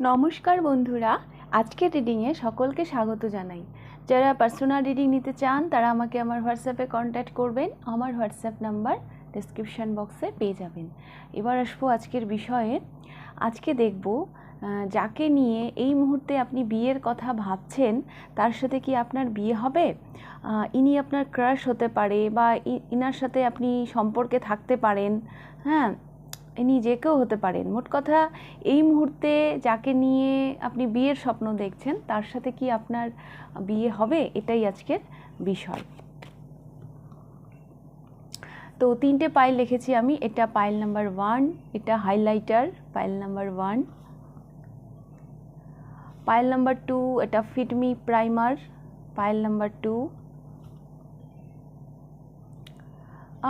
নমস্কার বন্ধুরা, আজকের রিডিংয়ে সকলকে স্বাগত জানাই। যারা পার্সোনাল রিডিং নিতে চান তারা আমাকে আমার হোয়াটসঅ্যাপে কন্ট্যাক্ট করবেন। আমার হোয়াটসঅ্যাপ নাম্বার ডেসক্রিপশান বক্সে পেয়ে যাবেন। এবার আসবো আজকের বিষয়ে। আজকে দেখব যাকে নিয়ে এই মুহূর্তে আপনি বিয়ের কথা ভাবছেন তার সাথে কি আপনার বিয়ে হবে। ইনি আপনার ক্রাশ হতে পারে বা ইনার সাথে আপনি সম্পর্কে থাকতে পারেন। হ্যাঁ, ইনি যে কেউ হতে পারেন। মোট কথা, এই মুহূর্তে যাকে নিয়ে আপনি বিয়ের স্বপ্ন দেখছেন তার সাথে কি আপনার বিয়ে হবে, এটাই আজকের বিষয়। তো 3টে পাইল লিখেছি আমি। এটা পাইল নাম্বার 1, এটা highlighter pile number 1। Pile number 2, এটা ফিটমি প্রাইমার পাইল নাম্বার 2।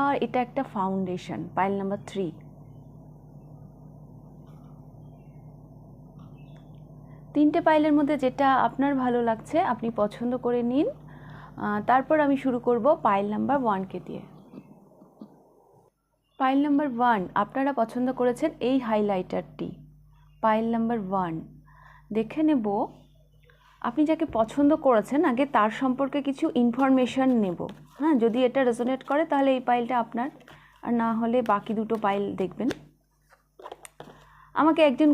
আর এটা একটা ফাউন্ডেশন পাইল নাম্বার 3। তিনটে পাইলের মধ্যে যেটা আপনার ভালো লাগছে আপনি পছন্দ করে নিন। তারপর আমি শুরু করব পাইল নাম্বার 1কে দিয়ে। পাইল নাম্বার 1 আপনারা পছন্দ করেছেন এই হাইলাইটারটি। পাইল নাম্বার 1 দেখে নেব আপনি যাকে পছন্দ করেছেন আগে তার সম্পর্কে কিছু ইনফরমেশন নেব। হ্যাঁ, যদি এটা রেজোনেট করে তাহলে এই পাইলটা আপনার, আর না হলে বাকি দুটো পাইল দেখবেন। আমাকে একজন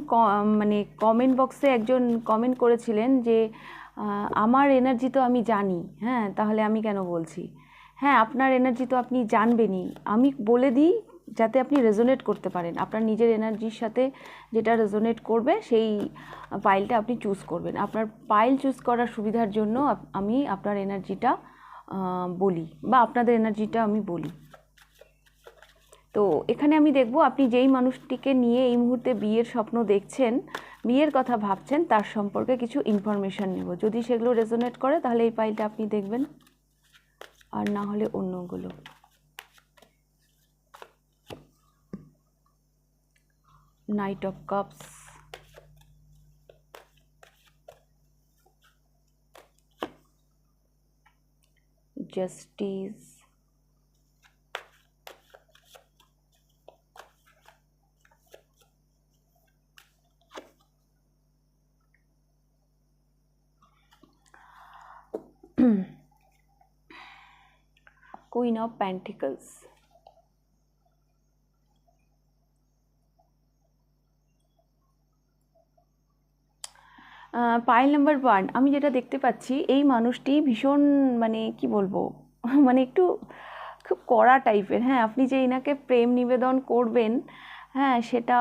কমেন্ট বক্সে একজন কমেন্ট করেছিলেন যে আমার এনার্জি তো আমি জানি। হ্যাঁ, তাহলে আমি কেন বলছি? হ্যাঁ, আপনার এনার্জি তো আপনি জানবেনই। আমি বলে দিই যাতে আপনি রেজোনেট করতে পারেন। আপনার নিজের এনার্জির সাথে যেটা রেজোনেট করবে সেই পাইলটা আপনি চুজ করবেন। আপনার পাইল চুজ করার সুবিধার জন্য আমি আপনার এনার্জিটা বলি, বা আপনাদের এনার্জিটা আমি বলি। তো এখানে আমি দেখব আপনি যেই মানুষটিকে নিয়ে এই মুহূর্তে বিয়ের স্বপ্ন দেখছেন, বিয়ের কথা ভাবছেন, তার সম্পর্কে কিছু ইনফরমেশান নেব। যদি সেগুলো রেজোনেট করে তাহলে এই পাইলটা আপনি দেখবেন, আর না হলে অন্যগুলো। Knight of cups, justice, queen of pentacles. Pile number 1 আমি যেটা দেখতে পাচ্ছি, এই মানুষটি ভীষণ কি বলবো একটু খুব কড়া টাইপের। হ্যাঁ, আপনি যে এনাকে প্রেম নিবেদন করবেন, হ্যাঁ, সেটা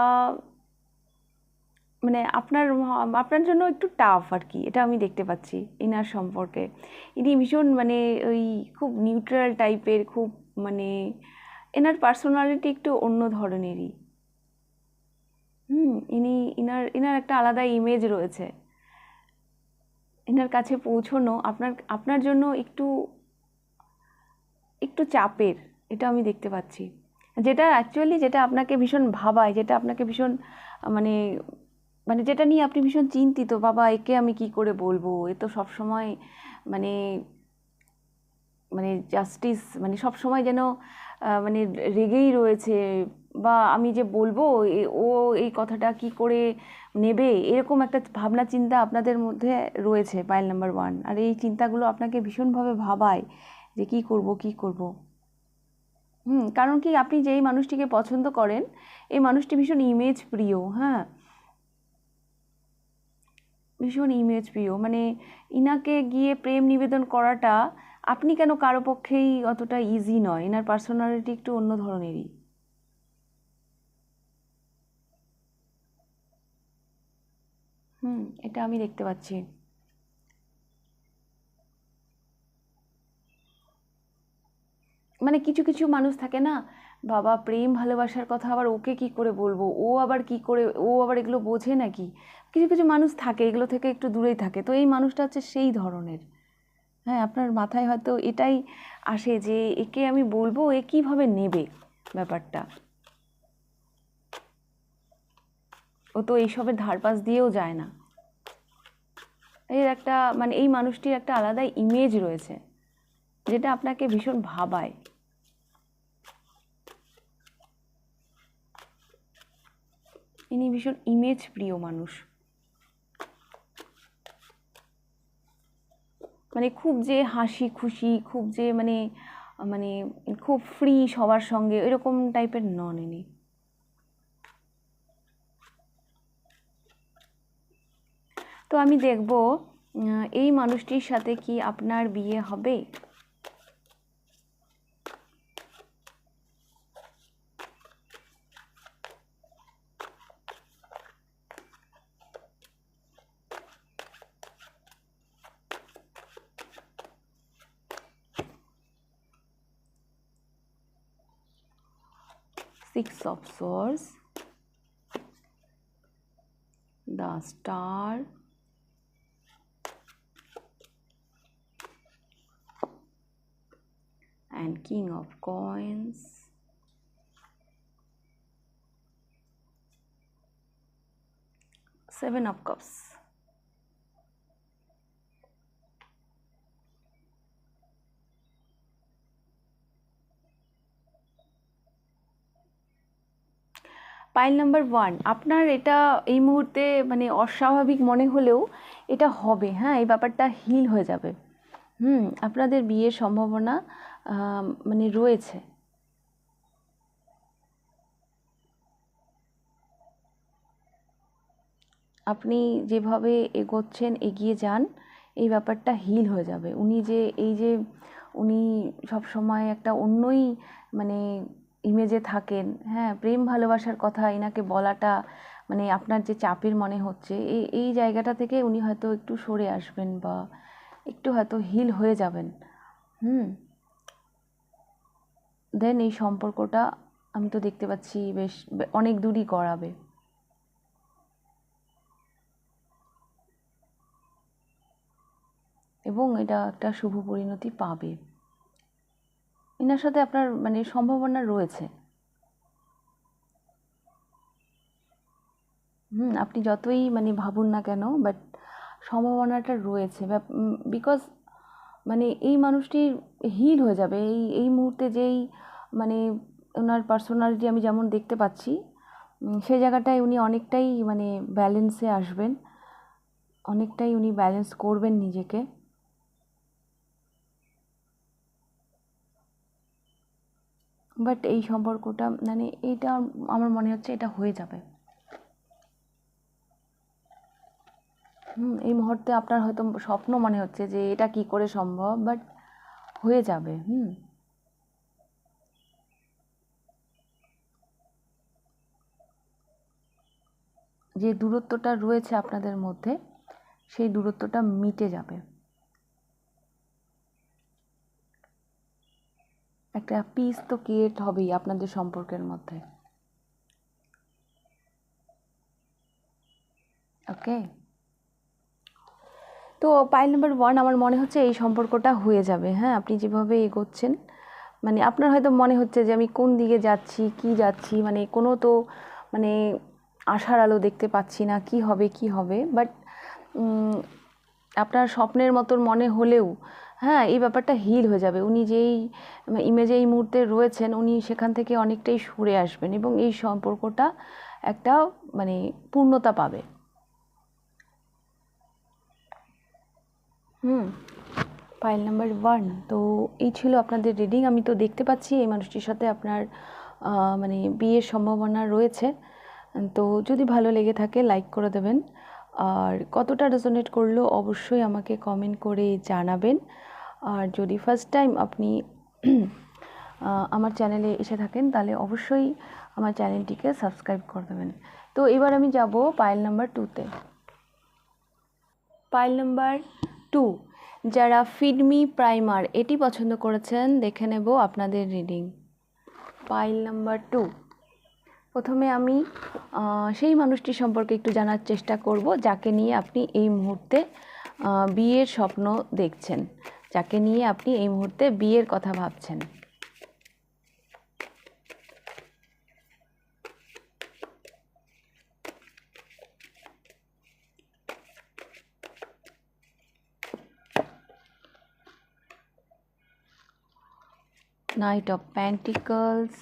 আপনার জন্য একটু টাফ আর কি, এটা আমি দেখতে পাচ্ছি ইনার সম্পর্কে। ইনি ভীষণ ওই খুব নিউট্রাল টাইপের, খুব এনার পার্সোনালিটি একটু অন্য ধরনেরই। ইনার একটা আলাদা ইমেজ রয়েছে। এনার কাছে পৌঁছানো আপনার জন্য একটু একটু চাপের, এটা আমি দেখতে পাচ্ছি। যেটা অ্যাকচুয়ালি যেটা আপনাকে ভীষণ ভাবায়, যেটা আপনাকে ভীষণ যেটা নিয়ে আপনি ভীষণ চিন্তিত, বাবা একে আমি কি করে বলবো, এ তো সবসময় মানে জাস্টিস সবসময় যেন রেগেই রয়েছে, বা আমি যে বলবো ও এই কথাটা কি করে নেবে, এরকম একটা ভাবনা চিন্তা আপনাদের মধ্যে রয়েছে পাইল নাম্বার 1। আর এই চিন্তাগুলো আপনাকে ভীষণভাবে ভাবায় যে কি করব। কারণ কি, আপনি যেই মানুষটিকে পছন্দ করেন এই মানুষটি ভীষণ ইমেজ প্রিয়। হ্যাঁ, ভীষণ ইমেজ প্রিয়। ইনাকে গিয়ে প্রেম নিবেদন করাটা আপনি কেন কারো পক্ষেই অতটা ইজি নয়। এনার পার্সোনালিটি একটু অন্য ধরনেরই। এটা আমি দেখতে পাচ্ছি। কিছু কিছু মানুষ থাকে না, বাবা প্রেম ভালোবাসার কথা আবার ওকে কি করে বলবো, ও আবার এগুলো বোঝে নাকি। কিছু কিছু মানুষ থাকে, এগুলো থেকে একটু দূরেই থাকে। তো এই মানুষটা হচ্ছে সেই ধরনের। হ্যাঁ, আপনার মাথায় হয়তো এটাই আসে যে একে আমি বলবো, এ কীভাবে নেবে ব্যাপারটা। ও তো এইসবের ধারপাশ দিয়েও যায় না। এর একটা এই মানুষটির একটা আলাদা ইমেজ রয়েছে যেটা আপনাকে ভীষণ ভাবায়। ইনি ভীষণ ইমেজ প্রিয় মানুষ। মানে খুব যে হাসি খুশি, খুব যে মানে মানে খুব ফ্রি সবার সঙ্গে, এরকম টাইপের নন ইনি। তো আমি দেখব এই মানুষটির সাথে কি আপনার বিয়ে হবে। Six of Swords, the Star, and King of Coins, Seven of Cups. Pile number 1, আপনার এটা এই মুহূর্তে মানে অস্বাভাবিক মনে হলেও এটা হবে, হ্যাঁ, এই ব্যাপারটা হিল হয়ে যাবে। আপনাদের বিয়ের সম্ভাবনা মানে রয়েছে। আপনি যেভাবে এগোচ্ছেন, এগিয়ে যান, এই ব্যাপারটা হিল হয়ে যাবে। উনি সব সময় একটা অন্যই মানে ইমেজে থাকেন, হ্যাঁ, প্রেম ভালোবাসার কথা এনাকে বলাটা মানে আপনার যে চাপের মনে হচ্ছে, এই জায়গাটা থেকে উনি হয়তো একটু সরে আসবেন বা একটু হয়তো হিল হয়ে যাবেন। দেন এই সম্পর্কটা আমি তো দেখতে পাচ্ছি বেশ অনেক দূরই গড়াবে। এবং এটা একটা শুভ পরিণতি পাবে। এনার সাথে আপনার মানে সম্ভাবনা রয়েছে। আপনি যতই মানে ভাবুন না কেন, বাট সম্ভাবনাটা রয়েছে। বিকজ মানে এই মানুষটি হিল হয়ে যাবে এই মুহূর্তে। যেই মানে ওনার পার্সোনালিটি আমি যেমন দেখতে পাচ্ছি, সেই জায়গাটায় উনি অনেকটাই মানে ব্যালেন্সে আসবেন, অনেকটাই উনি ব্যালেন্স করবেন নিজেকে। বাট এই সম্পর্কটা মানে এইটা আমার মনে হচ্ছে এটা হয়ে যাবে। এই মুহূর্তে আপনার হয়তো স্বপ্ন মনে হচ্ছে যে এটা কি করে সম্ভব, বাট হয়ে যাবে। যে দূরত্বটা রয়েছে আপনাদের মধ্যে, সেই দূরত্বটা মিটে যাবে। একটা পিস তো ক্রিয়েট হবেই আপনাদের সম্পর্কের মধ্যে। ওকে, তো পাইল নাম্বার 1 আমার মনে হচ্ছে এই সম্পর্কটা হয়ে যাবে। হ্যাঁ, আপনি যেভাবে এগোচ্ছেন, মানে আপনার হয়তো মনে হচ্ছে যে আমি কোন দিকে যাচ্ছি, কি যাচ্ছি, মানে কোনো তো মানে আশার আলো দেখতে পাচ্ছি না, কি হবে। বাট আপনার স্বপ্নের মতন মনে হলেও হ্যাঁ, এই ব্যাপারটা হিল হয়ে যাবে। উনি যেই ইমেজে এই মুহূর্তে রয়েছেন, উনি সেখান থেকে অনেকটাই সরে আসবেন এবং এই সম্পর্কটা একটা মানে পূর্ণতা পাবে। File number 1। তো এই ছিল আপনাদের রিডিং। আমি তো দেখতে পাচ্ছি এই মানুষটির সাথে আপনার মানে বিয়ের সম্ভাবনা রয়েছে। তো যদি ভালো লেগে থাকে লাইক করে দেবেন, আর কতটা রেজোনেট করলো অবশ্যই আমাকে কমেন্ট করে জানাবেন। আর যদি ফার্স্ট টাইম আপনি আমার চ্যানেলে এসে থাকেন তাহলে অবশ্যই আমার চ্যানেলটিকে সাবস্ক্রাইব করে দেবেন। তো এবার আমি যাব পাইল নাম্বার 2তে। পাইল নাম্বার 2, যারা ফিডমি প্রাইমার এটি পছন্দ করেছেন, দেখে নেব আপনাদের রিডিং। পাইল নাম্বার 2, প্রথমে আমি সেই মানুষটি সম্পর্কে একটু জানার চেষ্টা করব যাকে নিয়ে আপনি এই মুহূর্তে বিয়ের স্বপ্ন দেখছেন, যাকে নিয়ে আপনি এই মুহূর্তে বিয়ের কথা ভাবছেন। Knight of Pentacles,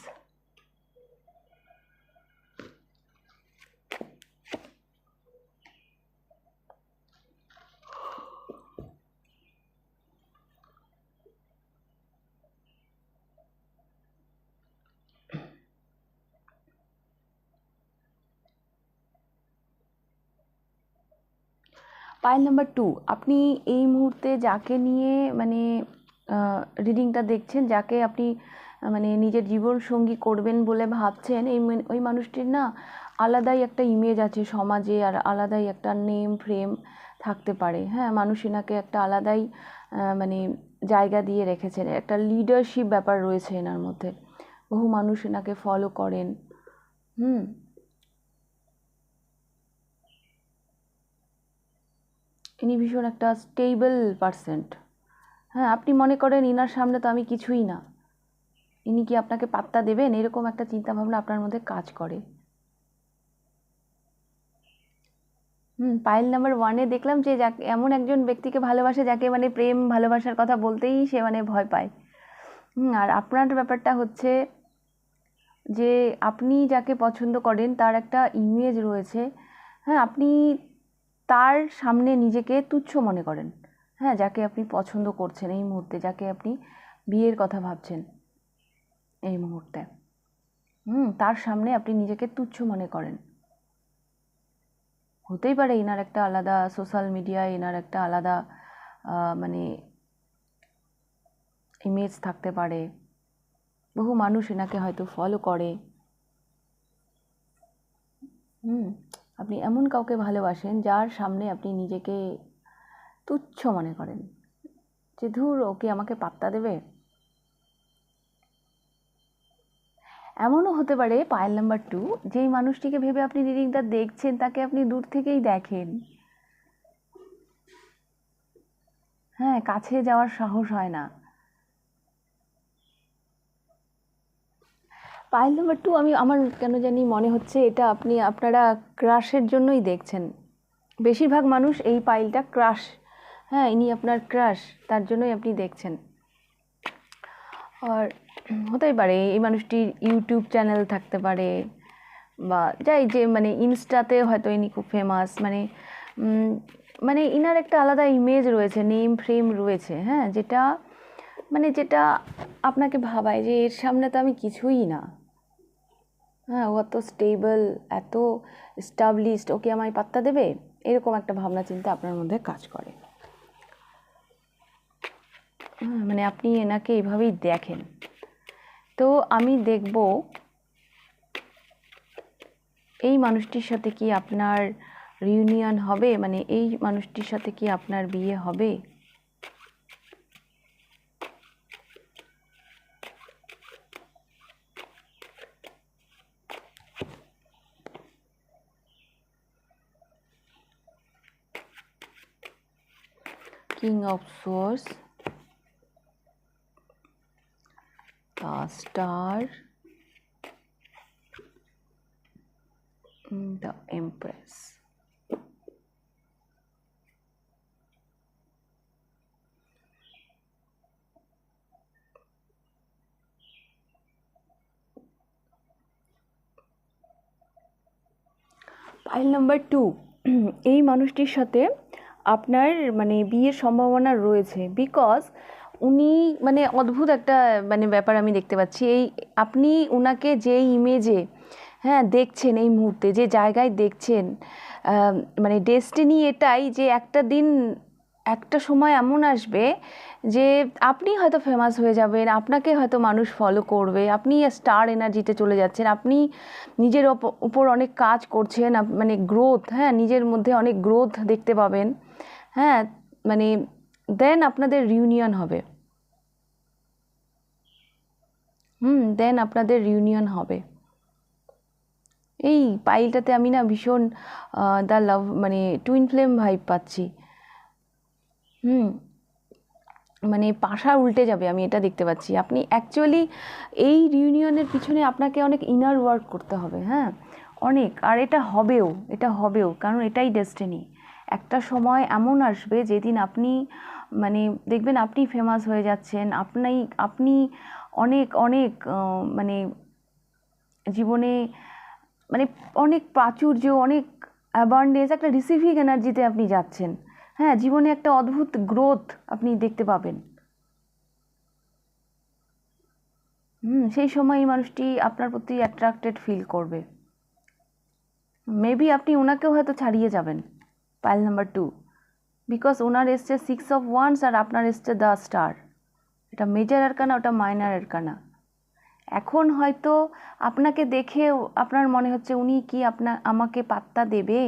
pile number 2, আপনি এই মুহূর্তে যাকে নিয়ে মানে রিডিংটা দেখছেন, যাকে আপনি মানে নিজের জীবন সঙ্গী করবেন বলে ভাবছেন, ওই মানুষটির না আলাদাই একটা ইমেজ আছে সমাজে, আর আলাদাই একটা নেম ফ্রেম থাকতে পারে। হ্যাঁ, মানুষ এনাকে একটা আলাদাই মানে জায়গা দিয়ে রেখেছেন, একটা লিডারশিপ ব্যাপার রয়েছে এনার মধ্যে। বহু মানুষ এনাকে ফলো করেন। ইনি ভীষণ একটা স্টেবল পার্সেন্ট। হ্যাঁ, আপনি মনে করেন ইনার সামনে তো আমি কিছুই না, ইনি কি আপনাকে পাত্তা দেবেন, এরকম একটা চিন্তাভাবনা আপনার মধ্যে কাজ করে। পাইল নাম্বার 1-এ দেখলাম যে যাকে এমন একজন ব্যক্তিকে ভালোবাসে যাকে মানে প্রেম ভালোবাসার কথা বলতেই সে মানে ভয় পায়। আর আপনার ব্যাপারটা হচ্ছে যে আপনি যাকে পছন্দ করেন তার একটা ইমেজ রয়েছে। হ্যাঁ, আপনি তার সামনে নিজেকে তুচ্ছ মনে করেন। হ্যাঁ, যাকে আপনি পছন্দ করছেন এই মুহূর্তে, যাকে আপনি বিয়ের কথা ভাবছেন এই মুহূর্তে, তার সামনে আপনি নিজেকে তুচ্ছ মনে করেন। হতেই পারে এনার একটা আলাদা সোশ্যাল মিডিয়ায় এনার একটা আলাদা মানে ইমেজ থাকতে পারে, বহু মানুষ এনাকে হয়তো ফলো করে। আপনি এমন কাউকে ভালোবাসেন যার সামনে আপনি নিজেকে তুচ্ছ মনে করেন, যে ধুর ওকে আমাকে পাত্তা দেবে। এমনও হতে পারে পাইল নাম্বার 2, যেই মানুষটিকে ভেবে আপনি রিডিংটা দেখছেন তাকে আপনি দূর থেকেই দেখেন। হ্যাঁ, কাছে যাওয়ার সাহস হয় না। পাইল নাম্বার 2, আমার কেন জানি মনে হচ্ছে এটা আপনারা ক্রাশের জন্যই দেখছেন। বেশিরভাগ মানুষ এই পাইলটা ক্রাশ, হ্যাঁ ইনি আপনার ক্রাশ, তার জন্যই আপনি দেখছেন। আর হতেই পারে এই মানুষটির ইউটিউব চ্যানেল থাকতে পারে, বা যাই যে মানে ইনস্টাতে হয়তো ইনি খুব ফেমাস, মানে ইনার একটা আলাদা ইমেজ রয়েছে, নেম ফ্রেম রয়েছে। হ্যাঁ, যেটা আপনাকে ভাবায় যে এর সামনে তো আমি কিছুই না। হ্যাঁ, ও এত স্টেবল, এত এস্টাবলিশড, ওকে আমায় পাত্তা দেবে, এরকম একটা ভাবনা চিন্তা আপনার মধ্যে কাজ করে। মানে আপনি এনাকে এইভাবেই দেখেন। তো আমি দেখব এই মানুষটির সাথে কি আপনার রিউনিয়ন হবে, মানে এই মানুষটির সাথে কি আপনার বিয়ে হবে। King of Swords, the Star, the Empress. Pile number 2, এই মানুষটির সাথে আপনার মানে বিয়ের সম্ভাবনা রয়েছে, বিকজ উনি মানে অদ্ভুত একটা মানে ব্যাপার আমি দেখতে পাচ্ছি। আপনি ওনাকে যে ইমেজে হ্যাঁ দেখছেন এই মুহূর্তে, যে জায়গায় দেখছেন, মানে ডেস্টিনি এটাই যে একটা দিন একটা সময় এমন আসবে যে আপনি হয়তো ফেমাস হয়ে যাবেন, আপনাকে হয়তো মানুষ ফলো করবে, আপনি স্টার এনার্জিতে চলে যাচ্ছেন, আপনি নিজের উপর অনেক কাজ করছেন, মানে গ্রোথ, হ্যাঁ নিজের মধ্যে অনেক গ্রোথ দেখতে পাবেন। হ্যাঁ, মানে দেন আপনাদের রিউনিয়ন হবে। দেন আপনাদের রিউনিয়ন হবে। এই পাইলটাতে আমি না ভীষণ দ্য লাভ মানে টুইন ফ্লেম ভাইব পাচ্ছি। মানে পাশা উল্টে যাবে, আমি এটা দেখতে পাচ্ছি। আপনি অ্যাকচুয়ালি এই রিউনিয়নের পিছনে আপনাকে অনেক ইনার ওয়ার্ক করতে হবে। হ্যাঁ, অনেক, আর এটা হবেও, কারণ এটাই ডেস্টিনি। একটা সময় এমন আসবে যেদিন আপনি মানে দেখবেন আপনি ফেমাস হয়ে যাচ্ছেন, আপনি অনেক অনেক মানে জীবনে মানে অনেক প্রাচুর্য, অনেক অ্যাবান্ডেন্স, একটা রিসিভিং এনার্জিতে আপনি যাচ্ছেন। হ্যাঁ, জীবনে একটা অদ্ভুত গ্রোথ আপনি দেখতে পাবেন। সেই সময় এই মানুষটি আপনার প্রতি অ্যাট্রাক্টেড ফিল করবে। মেবি আপনি ওনাকেও হয়তো ছাড়িয়ে যাবেন, পাইল নাম্বার 2। বিকজ ওনার এসছে 6 of Wands আর আপনার এসছে দ্য স্টার। এটা মেজর আরকানা, ওটা মাইনার আরকানা। এখন হয়তো আপনাকে দেখে আপনার মনে হচ্ছে উনি কি আমাকে পাত্তা দেবে,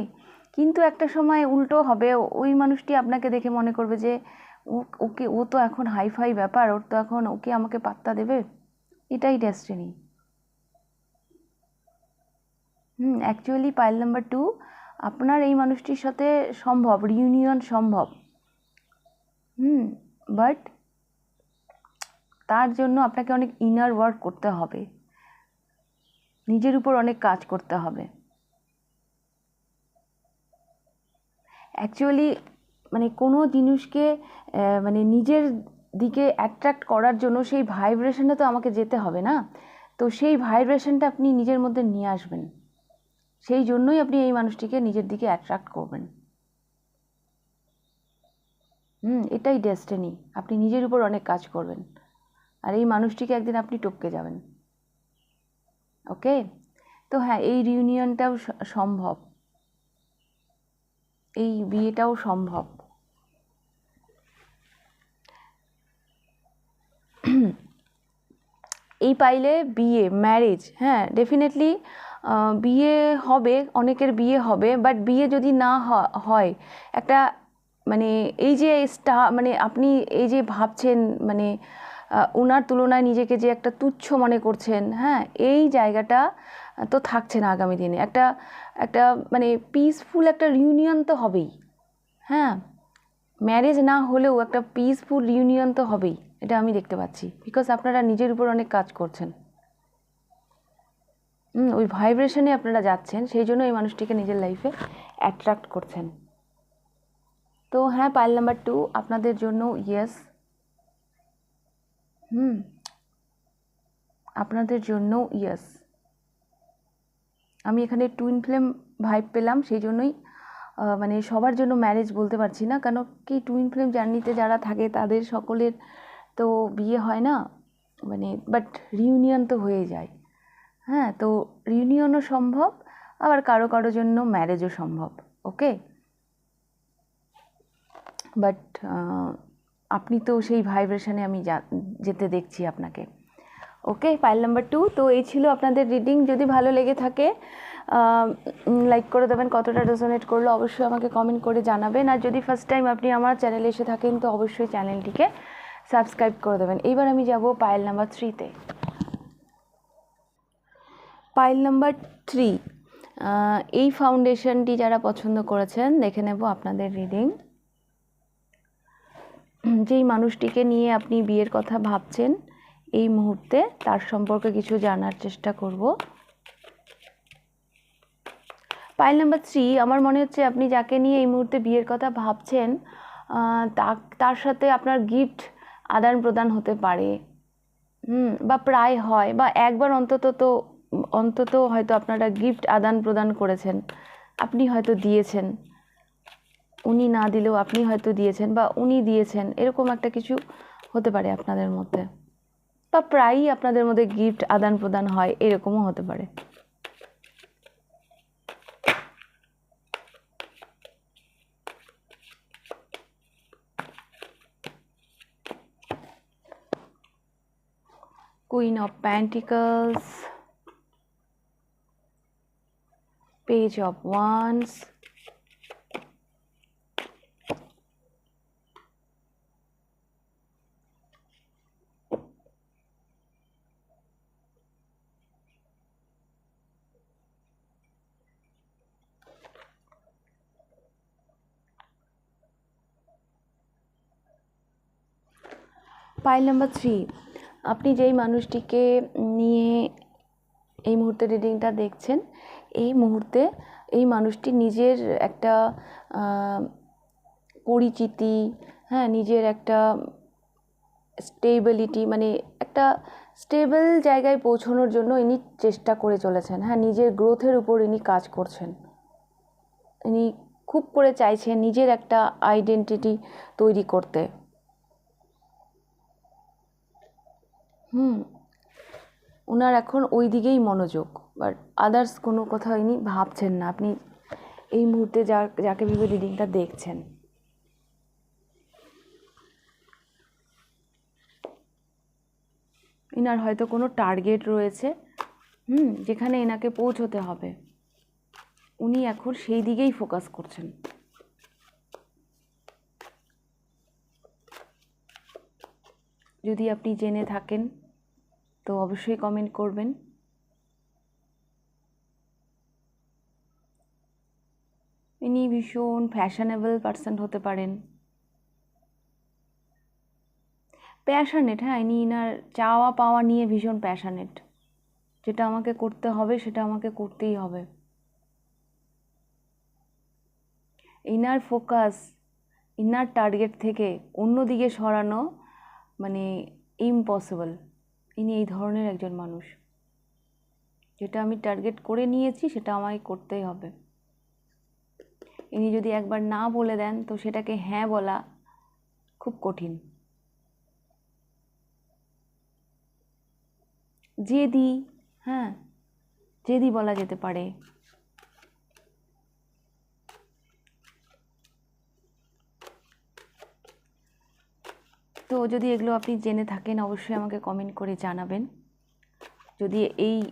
কিন্তু একটা সময় উল্টো হবে, ওই মানুষটি আপনাকে দেখে মনে করবে যে ওকে, ও তো এখন হাইফাই ব্যাপার, ওর তো এখন, ওকে আমাকে পাত্তা দেবে। এটাই ডেস্টিনি। অ্যাকচুয়ালি পাইল নাম্বার 2, আপনার এই মানুষটির সাথে সম্ভব, রিউনিয়ন সম্ভব। বাট তার জন্য আপনাকে অনেক ইনার ওয়ার্ক করতে হবে, নিজের উপর অনেক কাজ করতে হবে। অ্যাকচুয়ালি মানে কোনো জিনিসকে মানে নিজের দিকে অ্যাট্রাক্ট করার জন্য সেই ভাইব্রেশনটা তো আমাকে যেতে হবে না, তো সেই ভাইব্রেশনটা আপনি নিজের মধ্যে নিয়ে আসবেন, সেই জন্যই আপনি এই মানুষটিকে নিজের দিকে অ্যাট্রাক্ট করবেন। এটাই ডেস্টিনি। আপনি নিজের উপর অনেক কাজ করবেন, আর এই মানুষটিকে একদিন আপনি টপকে যাবেন। ওকে, তো হ্যাঁ, এই রিউনিয়নটাও সম্ভব, এই বিয়েটাও সম্ভব। এই পাইলে বিয়ে, ম্যারেজ, হ্যাঁ ডেফিনেটলি বিয়ে হবে, অনেকের বিয়ে হবে। বাট বিয়ে যদি না হয়, একটা মানে এই যে মানে আপনি এই যে ভাবছেন, মানে ওনার তুলনায় নিজেকে যে একটা তুচ্ছ মনে করছেন, হ্যাঁ এই জায়গাটা তো থাকছে না আগামী দিনে। একটা মানে পিসফুল একটা রিউনিয়ন তো হবেই। হ্যাঁ, ম্যারেজ না হলেও একটা পিসফুল রিউনিয়ন তো হবেই, এটা আমি দেখতে পাচ্ছি। বিকজ আপনারা নিজের উপর অনেক কাজ করছেন, ওই ভাইব্রেশনে আপনারা যাচ্ছেন, সেই জন্য এই মানুষটিকে নিজের লাইফে অ্যাট্রাক্ট করছেন। তো হ্যাঁ, পাইল নাম্বার 2 আপনাদের জন্য ইয়েস। আপনাদের জন্য ইয়েস। আমি এখানে টুইন ফ্লেম ভাইব পেলাম, সেই জন্যই মানে সবার জন্য ম্যারেজ বলতে পারছি না, কেন কি টুইন ফ্লেম জার্নিতে যারা থাকে তাদের সকলের তো বিয়ে হয় না, মানে বাট রিউনিয়ন তো হয়ে যায়। হ্যাঁ, তো রিউনিয়নও সম্ভব, আবার কারো কারো জন্য ম্যারেজও সম্ভব। ওকে, বাট আপনি তো সেই ভাইব্রেশনে আমি যেতে দেখছি আপনাকে। ওকে, পাইল নাম্বার 2। তো এই ছিল আপনাদের রিডিং। যদি ভালো লেগে থাকে লাইক করে দেবেন, কতটা রেজোনেট করলো অবশ্যই আমাকে কমেন্ট করে জানাবেন। আর যদি ফার্স্ট টাইম আপনি আমার চ্যানেলে এসে থাকেন তো অবশ্যই চ্যানেলটিকে সাবস্ক্রাইব করে দেবেন। এইবার আমি যাব পাইল নাম্বার 3-তে। পাইল নাম্বার 3, এই ফাউন্ডেশনটি যারা পছন্দ করেছেন, দেখে নেব আপনাদের রিডিং। যেই মানুষটিকে নিয়ে আপনি বিয়ের কথা ভাবছেন এই মুহূর্তে, তার সম্পর্কে কিছু জানার চেষ্টা করব। পাইল নাম্বার 3, আমার মনে হচ্ছে আপনি যাকে নিয়ে এই মুহূর্তে বিয়ের কথা ভাবছেন তার সাথে আপনার গিফট আদান প্রদান হতে পারে, বা প্রায় হয়, বা একবার অন্তত হয়তো আপনারা গিফট আদান প্রদান করেছেন, আপনি হয়তো দিয়েছেন, উনি না দিলেও আপনি হয়তো দিয়েছেন, বা উনি দিয়েছেন, এরকম একটা কিছু হতে পারে আপনাদের মধ্যে, বা প্রায়ই আপনাদের মধ্যে গিফট আদান প্রদান হয়, এরকমও হতে পারে। Queen of Pentacles, Page of Wands, pile number 3, আপনি যেই মানুষটিকে নিয়ে এই মুহূর্তে রিডিংটা দেখছেন, এই মুহূর্তে এই মানুষটি নিজের একটা পরিচিতি, হ্যাঁ নিজের একটা স্টেবিলিটি, মানে একটা স্টেবল জায়গায় পৌঁছানোর জন্য ইনি চেষ্টা করে চলেছেন। হ্যাঁ, নিজের গ্রোথের উপর ইনি কাজ করছেন, ইনি খুব করে চাইছেন নিজের একটা আইডেন্টিটি তৈরি করতে। ওনার এখন ওই দিকেই মনোযোগ, বাট আদার্স কোনো কথা ইনি ভাবছেন না। আপনি এই মুহূর্তে যাকে ভেবে রিডিংটা দেখছেন, ইনার হয়তো কোনো টার্গেট রয়েছে, যেখানে এনাকে পৌঁছতে হবে, উনি এখন সেই দিকেই ফোকাস করছেন। যদি আপনি জেনে থাকেন তো অবশ্যই কমেন্ট করবেন। ইনি ভীষণ ফ্যাশনেবল পারসন হতে পারেন, প্যাশনেট। হ্যাঁ, ইনি ইনার চাওয়া পাওয়া নিয়ে ভীষণ প্যাশনেট, যেটা আমাকে করতে হবে সেটা আমাকে করতেই হবে। ইনার ফোকাস, ইনার টার্গেট থেকে অন্যদিকে সরানো মানে ইম্পসিবল। ইনি এই ধরনের একজন মানুষ, যেটা আমি টার্গেট করে নিয়েছি সেটা আমাকে করতেই হবে। ইনি যদি একবার না বলে দেন তো সেটাকে হ্যাঁ বলা খুব কঠিন। জেদি, হ্যাঁ জেদি বলা যেতে পারে। তো যদি এগুলো আপনি জেনে থাকেন অবশ্যই আমাকে কমেন্ট করে জানাবেন। যদি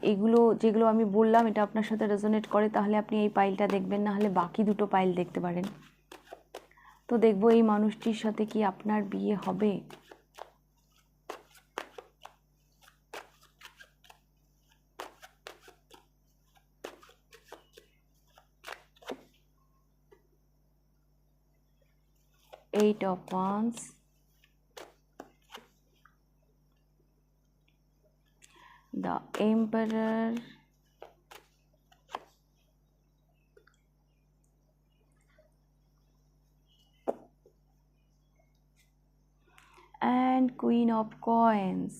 এইগুলো যেগুলো আমি বললাম এটা আপনার সাথে রেজোনেট করে তাহলে আপনি এই পাইলটা দেখবেন, না হলে বাকি দুটো পাইল দেখতে পারেন। তো দেখব এই মানুষটির সাথে কি আপনার বিয়ে হবে। Eight of Wands, the Emperor, and Queen of Coins।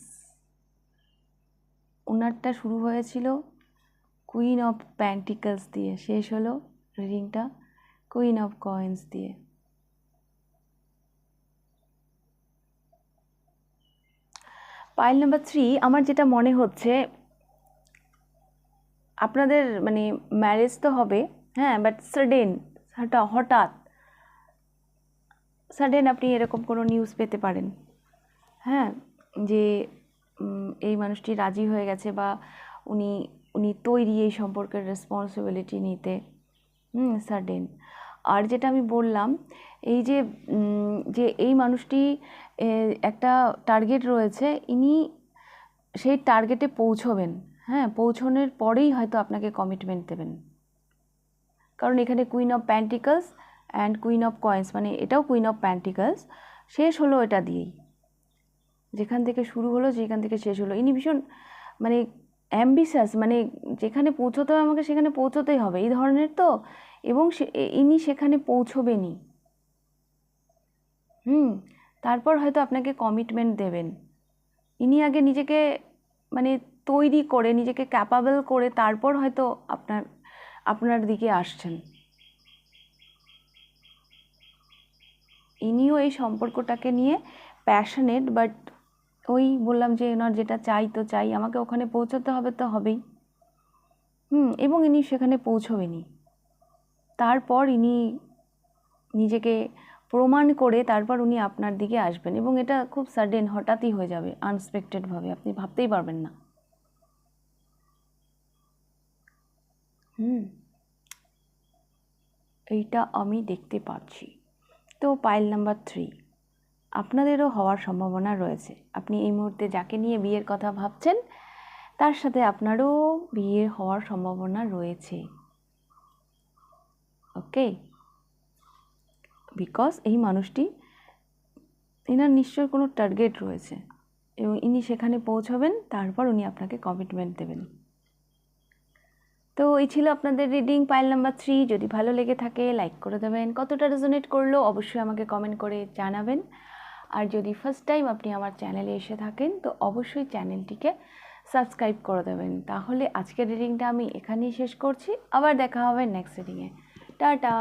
ওনারটা শুরু হয়েছিল কুইন অফ প্যান্টিকলস দিয়ে, শেষ হলো রিডিংটা কুইন অফ কয়েন্স দিয়ে। পাইল নাম্বার 3, আমার যেটা মনে হচ্ছে আপনাদের মানে ম্যারেজ তো হবে, হ্যাঁ, বাট হঠাৎ সাডেন আপনি এরকম কোনো নিউজ পেতে পারেন, হ্যাঁ, যে এই মানুষটি রাজি হয়ে গেছে বা উনি উনি তৈরি এই সম্পর্কের রেসপন্সিবিলিটি নিতে, সাডেন। আর যেটা আমি বললাম এই যে যে এই মানুষটি একটা টার্গেট রয়েছে, ইনি সেই টার্গেটে পৌঁছবেন, হ্যাঁ, পৌঁছানোর পরেই হয়তো আপনাকে কমিটমেন্ট দেবেন। কারণ এখানে queen of pentacles and queen of coins, মানে এটাও কুইন অফ প্যান্টিকলস, শেষ হলো এটা দিয়েই, যেখান থেকে শুরু হলো যেখান থেকে শেষ হলো। ইনি ভীষণ মানে অ্যাম্বিশাস, মানে যেখানে পৌঁছতে হবে আমাকে সেখানে পৌঁছতেই হবে এই ধরনের তো, এবং ইনি সেখানে পৌঁছবেনই। তারপর হয়তো আপনাকে কমিটমেন্ট দেবেন। ইনি আগে নিজেকে মানে তৈরি করে নিজেকে ক্যাপাবল করে তারপর হয়তো আপনার দিকে আসছেন। ইনিও এই সম্পর্কটাকে নিয়ে প্যাশনেট, বাট ওই বললাম যে এনার যেটা চাই তো চাই, আমাকে ওখানে পৌঁছতে হবে তো হবেই, এবং ইনি সেখানে পৌঁছবেনই। তারপর ইনি নিজেকে প্রমাণ করে তারপর উনি আপনার দিকে আসবেন, এবং এটা খুব সাডেন, হঠাৎই হয়ে যাবে, আনএক্সপেক্টেডভাবে, আপনি ভাবতেই পারবেন না। এইটা আমি দেখতে পাচ্ছি। তো পাইল নাম্বার 3, আপনাদেরও হওয়ার সম্ভাবনা রয়েছে। আপনি এই মুহূর্তে যাকে নিয়ে বিয়ের কথা ভাবছেন তার সাথে আপনারও বিয়ে হওয়ার সম্ভাবনা রয়েছে। ওকে, বিকজ এই মানুষটি, এনার নিশ্চয়ই কোনো টার্গেট রয়েছে এবং ইনি সেখানে পৌঁছবেন, তারপর উনি আপনাকে কমিটমেন্ট দেবেন। তো এই ছিল আপনাদের রিডিং পাইল নাম্বার 3। যদি ভালো লেগে থাকে লাইক করে দেবেন, কতটা রেজোনেট করলো অবশ্যই আমাকে কমেন্ট করে জানাবেন। আর যদি ফার্স্ট টাইম আপনি আমার চ্যানেলে এসে থাকেন তো অবশ্যই চ্যানেলটিকে সাবস্ক্রাইব করে দেবেন। তাহলে আজকের রিডিংটা আমি এখানেই শেষ করছি, আবার দেখা হবে নেক্সট রিডিংয়ে। টাটা।